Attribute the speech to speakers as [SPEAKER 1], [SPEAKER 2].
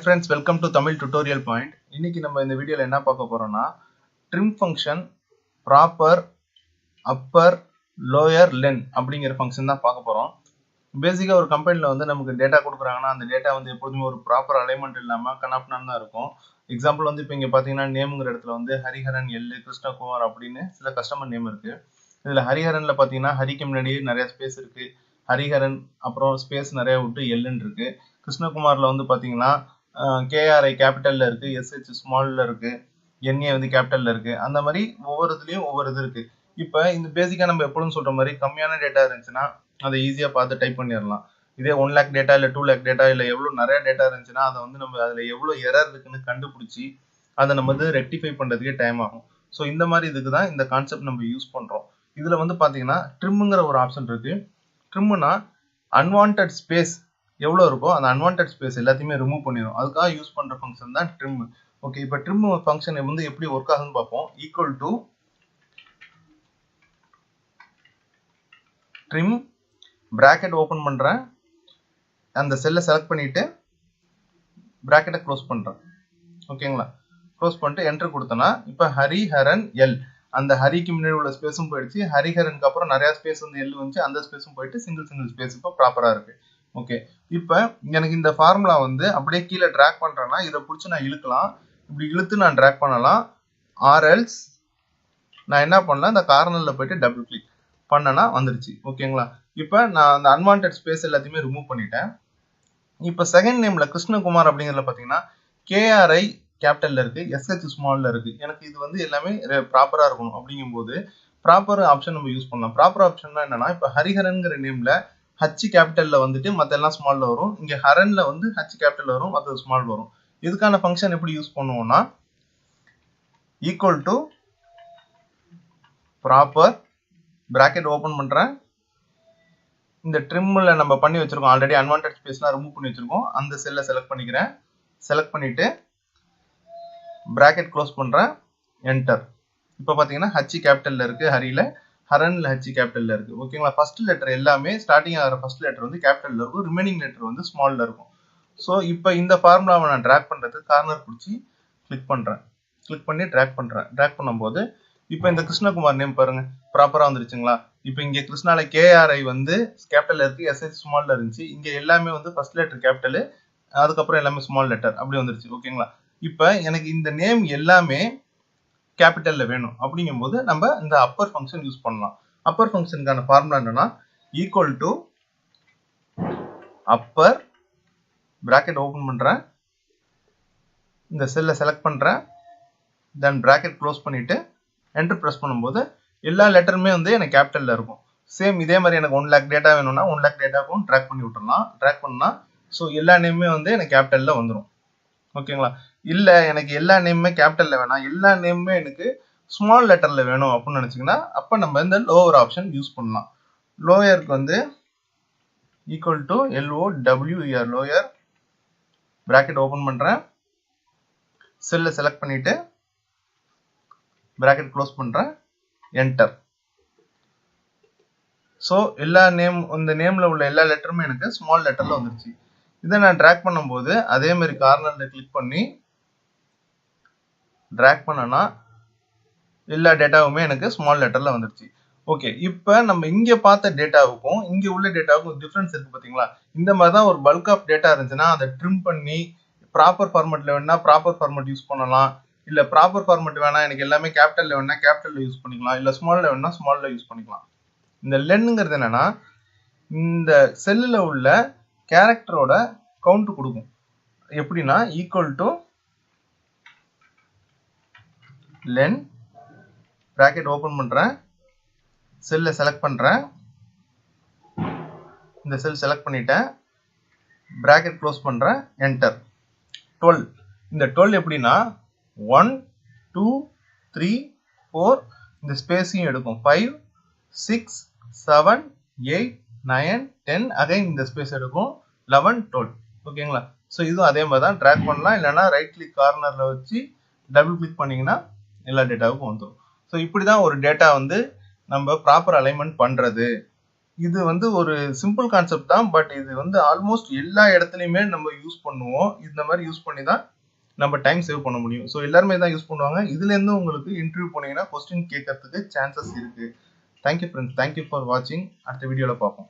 [SPEAKER 1] friends, welcome to Tamil tutorial point. இன்னைக்கு நம்ம இந்த வீடியோல என்ன பார்க்க போறோம்னா trim function proper upper lower len அப்படிங்கற ஃபங்க்ஷன் தான் பார்க்க போறோம். பேசிக்கா ஒரு கம்பெனில வந்து நமக்கு டேட்டா கொடுக்கறாங்கன்னா அந்த டேட்டா வந்து எப்பவுமே ஒரு ப்ராப்பர் அலைன்மென்ட் இல்லாம கனப்னான் தான் இருக்கும். எக்ஸாம்பிள் வந்து இப்போ இங்க பாத்தீங்கன்னா நேம்ங்கற இடத்துல வந்து ஹரிஹரன் எல் கிருஷ்ணகுமார் அப்படினு சில கஸ்டமர் நேம் இருக்கு. இதுல ஹரிஹரன்ல பாத்தீங்கன்னா ஹரிக்கு முன்னாடி நிறைய ஸ்பேஸ் இருக்கு. ஹரிஹரன் அப்புறம் ஸ்பேஸ் நிறைய விட்டு எல்ன்னு இருக்கு. கிருஷ்ணகுமார்ல வந்து பாத்தீங்கன்னா KRI கேபிட்டல்ல இருக்கு, SH ஸ்மால்ல இருக்கு, NA வந்து கேபிட்டல்ல இருக்கு. அந்த மாதிரி ஒவ்வொரு இதுலயும் ஒவ்வொரு இது இருக்கு. இப்போ இந்த பேசிக்கா நம்ம எப்பவும் சொல்ற மாதிரி கம்மியான டேட்டா இருந்துச்சுன்னா அதை ஈஸியா பார்த்து டைப் பண்ணிடலாம். இதே 1 lakh டேட்டா இல்ல 2 lakh டேட்டா இல்ல எவ்வளவு நிறைய டேட்டா இருந்துச்சுன்னா அதை வந்து நம்ம அதுல எவ்வளவு எரர் இருக்குன்னு கண்டுபிடிச்சி அதை நம்ம வந்து ரெக்டிஃபை பண்றதுக்கே டைம் ஆகும். ஸோ இந்த மாதிரி இதுக்கு தான் இந்த கான்செப்ட் நம்ம யூஸ் பண்றோம். இதுல வந்து பாத்தீங்கன்னா ட்ரிம்ங்கிற ஒரு ஆப்ஷன் இருக்கு. ட்ரிம்னா அன்வான்டட் ஸ்பேஸ் எவ்வளவு இருக்கோ அந்த அன்வான்டட் ஸ்பேஸ் எல்லாத்தையுமே ரிமூவ் பண்ணிடும். அதுக்காக யூஸ் பண்ற ஃபங்க்ஷன் தான் ட்ரிம். ஓகே, இப்போ ட்ரிம் ஃபங்க்ஷன் வந்து எப்படி ஒர்க் ஆகுதுன்னு பார்ப்போம். Equal to trim bracket open பண்றேன், அந்த செல்லை செலக்ட் பண்ணிட்டு பிராக்கெட்டை க்ளோஸ் பண்றேன். ஓகேங்களா, க்ளோஸ் பண்ணிட்டு என்டர் கொடுத்தனா இப்போ ஹரிஹரன் எல், அந்த ஹரிக்கு முன்னாடி உள்ள ஸ்பேஸும் போயிடுச்சு, ஹரிஹரனுக்கு அப்புறம் நிறைய ஸ்பேஸ் வந்து எல் வந்துச்சு, அந்த ஸ்பேஸும் போயிட்டு சிங்கிள் ஸ்பேஸ் இப்போ ப்ராப்பரா இருக்கு. ஓகே, இப்போ எனக்கு இந்த ஃபார்முலா வந்து அப்படியே கீழே டிராக் பண்றேன்னா இதை பிடிச்சி நான் இழுக்கலாம். இப்படி இழுத்து நான் டிராக் பண்ணலாம். ஆர்எல்ஸ் நான் என்ன பண்ணலாம், இந்த கார்னர்ல போயிட்டு டபுள் கிளிக் பண்ணனா வந்துருச்சு. ஓகேங்களா, இப்போ நான் அந்த அன்வான்டட் ஸ்பேஸ் எல்லாத்தையுமே ரிமூவ் பண்ணிட்டேன். இப்போ செகண்ட் நேம்ல கிருஷ்ணகுமார் அப்படிங்கிறதுல பாத்தீங்கன்னா KRI கேபிட்டல்ல இருக்கு, SH ஸ்மால்ல இருக்கு. எனக்கு இது வந்து எல்லாமே ப்ராப்பரா இருக்கணும். அப்படிங்கும்போது ப்ராப்பர் ஆப்ஷன் நம்ம யூஸ் பண்ணலாம். ப்ராப்பர் ஆப்ஷன்னா என்னன்னா, இப்போ ஹரிஹரன்ங்கிற நேம்ல H கேபிட்டல்ல வந்துட்டு மத்த எல்லாம் ஸ்மால்ல வரும், இங்க ஹரன்ல வந்து H கேபிட்டல்ல வரும், மத்த ஸ்மால் வரும். இதுக்கான ஃபங்க்ஷன் எப்படி யூஸ் பண்ணுவோம்னா equal to proper bracket open பண்றேன், இந்த ட்ரிம்ல நம்ம பண்ணி வச்சிருக்கோம் ஆல்ரெடி அன்வான்டட் ஸ்பேஸ்லாம் ரிமூவ் பண்ணி வச்சிருக்கோம், அந்த செல்லை செலக்ட் பண்ணிக்கிறேன். செலக்ட் பண்ணிட்டு பிராக்கெட் க்ளோஸ் பண்றேன், என்டர். இப்போ பாத்தீங்கன்னா H கேபிட்டல்ல இருக்கு ஹரியில, ஹரன்ல H கேபிட்டல்ல இருக்கு. ஓகேங்களா, ஃபர்ஸ்ட் லெட்டர் எல்லாமே ஸ்டார்டிங் ஆகிற ஃபர்ஸ்ட் லெட்டர் வந்து கேபிட்டல்ல இருக்கும், ரிமைனிங் லெட்டர் வந்து ஸ்மால்ல இருக்கும். ஸோ இப்போ இந்த ஃபார்முலாவை நான் டிராக் பண்றதுக்கு கார்னர் பிடிச்சி கிளிக் பண்றேன். கிளிக் பண்ணி டிராக் பண்றேன். டிராக் பண்ணும்போது இப்போ இந்த கிருஷ்ணகுமார் நேம் பாருங்க ப்ராப்பரா வந்துருச்சுங்களா. இப்போ இங்க கிருஷ்ணால KRI வந்து கேபிட்டல்ல இருக்கு, SH ஸ்மால்ல இருந்துச்சு, இங்க எல்லாமே வந்து ஃபர்ஸ்ட் லெட்டர் கேபிட்டல், அதுக்கப்புறம் எல்லாமே ஸ்மால் லெட்டர் அப்படி வந்துருச்சு. ஓகேங்களா, இப்போ எனக்கு இந்த நேம் எல்லாமே கேபிட்டல்ல வேணும். அப்படிங்கும்போது நம்ம இந்த அப்பர் ஃபங்க்ஷன் யூஸ் பண்ணலாம். அப்பர் ஃபங்க்ஷனுக்கான ஃபார்முலா என்னன்னா equal to Appar bracket open பண்றேன், இந்த செல்லை செலக்ட் பண்றேன், தென் பிராக்கெட் க்ளோஸ் பண்ணிட்டு என்டர் பிரஸ் பண்ணும்போது எல்லா லெட்டருமே வந்து எனக்கு கேபிட்டல்ல இருக்கும். சேம் இதே மாதிரி எனக்கு 1 lakh டேட்டா வேணும்னா 1 lakh டேட்டாக்கும் ட்ராக் பண்ணி விட்டுறலாம். ட்ராக் பண்ணா ஸோ எல்லா நேமுமே வந்து எனக்கு கேபிட்டல்ல வந்துடும். ஓகேங்களா, இல்ல எனக்கு எல்லா நேமுமே கேபிட்டல்ல வேணாம், எல்லா நேமுமே எனக்கு ஸ்மால் லெட்டர்ல வேணும் அப்படின்னு நினைச்சீங்கன்னா அப்ப நம்ம இந்த லோவர் ஆப்ஷன் யூஸ் பண்ணலாம். லோயருக்கு வந்து equal to LOWER lower, bracket open பண்றேன், செல்லை செலக்ட் பண்ணிட்டு பிராக்கெட் க்ளோஸ் பண்றேன், என்டர். ஸோ எல்லா நேம் இந்த நேம்ல உள்ள எல்லா லெட்டருமே எனக்கு ஸ்மால் லெட்டர்ல வந்துருச்சு. இதை நான் டிராக் பண்ணும்போது அதே மாதிரி கார்னர்ல கிளிக் பண்ணி டிராக் பண்ணனா எல்லா டேட்டாவுமே எனக்கு ஸ்மால் லெட்டர்ல வந்துருச்சு. ஓகே, இப்போ நம்ம இங்க பார்த்த டேட்டாவுக்கும் இங்க உள்ள டேட்டாவுக்கும் டிஃபரன்ஸ் இருக்கு பாத்தீங்களா. இந்த மாதிரி தான் ஒரு பல்க் ஆஃப் டேட்டா இருந்துச்சுன்னா அதை ட்ரிம் பண்ணி ப்ராப்பர் ஃபார்மேட்ல வேணா ப்ராப்பர் ஃபார்மேட் யூஸ் பண்ணலாம், இல்ல ப்ராப்பர் ஃபார்மேட் வேணா எனக்கு எல்லாமே கேபிட்டல்ல வேணா கேபிட்டல்ல யூஸ் பண்ணிக்கலாம், இல்ல ஸ்மால்ல வேணா ஸ்மால்ல யூஸ் பண்ணிக்கலாம். இந்த லென்ங்கிறது என்னன்னா இந்த செல்லுல உள்ள கேரக்டரோட கவுண்ட் கொடுக்கும். எப்படின்னா equal to len, bracket open பண்றேன், செல்லை செலக்ட் பண்றேன், இந்த செல் செலக்ட் பண்ணிட்டேன், பிராக்கெட் க்ளோஸ் பண்றேன், என்டர். 12. இந்த 12 எப்படின்னா 1 2 3 4 இந்த ஸ்பேஸையும் எடுக்கும், 5 6 7 8 9 10 அகைன் இந்த ஸ்பேஸ் எடுக்கும், 11 12. ஓகேங்களா, ஸோ இதுவும் அதே மாதிரி தான் ட்ராக் பண்ணலாம், இல்லைன்னா ரைட் கிளிக் கார்னர்ல வச்சு டபுள் கிளிக் பண்ணீங்கன்னா எல்லா டேட்டாவுக்கும் வந்துடும். ஸோ இப்படிதான் ஒரு டேட்டா வந்து நம்ம ப்ராப்பர் அலைன்மெண்ட் பண்றது. இது வந்து ஒரு சிம்பிள் கான்செப்ட் தான், பட் இது வந்து ஆல்மோஸ்ட் எல்லா இடத்துலையுமே நம்ம யூஸ் பண்ணுவோம். இந்த மாதிரி யூஸ் பண்ணி தான் நம்ம டைம் சேவ் பண்ண முடியும். ஸோ எல்லாருமே தான் யூஸ் பண்ணுவாங்க. இதுலேருந்து உங்களுக்கு இன்டர்வியூ போனீங்கன்னா கொஸ்டின் கேட்கறதுக்கு சான்சஸ் இருக்கு. தேங்க்யூ ஃப்ரெண்ட்ஸ், தேங்க்யூ ஃபார் வாட்சிங். அடுத்த வீடியோவில் பார்ப்போம்.